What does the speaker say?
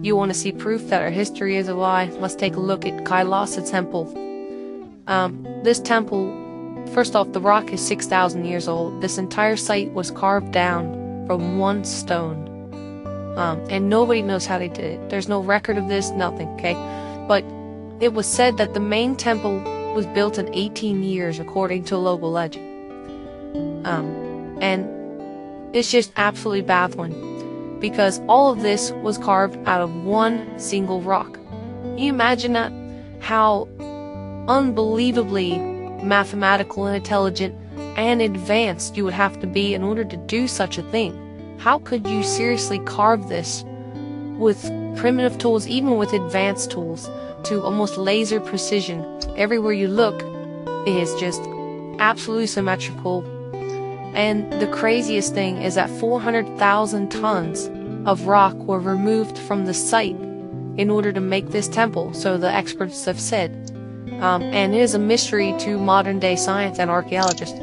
You want to see proof that our history is a lie? Let's take a look at Kailasa Temple. This temple, first off, the rock is 6,000 years old. This entire site was carved down from one stone. And nobody knows how they did it. There's no record of this, nothing, okay? But it was said that the main temple was built in 18 years, according to local legend. And it's just absolutely baffling, because all of this was carved out of one single rock. Can you imagine that? How unbelievably mathematical and intelligent and advanced you would have to be in order to do such a thing. How could you seriously carve this with primitive tools, even with advanced tools, to almost laser precision? Everywhere you look is just absolutely symmetrical. And the craziest thing is that 400,000 tons of rock were removed from the site in order to make this temple, so the experts have said. And it is a mystery to modern day science and archaeologists.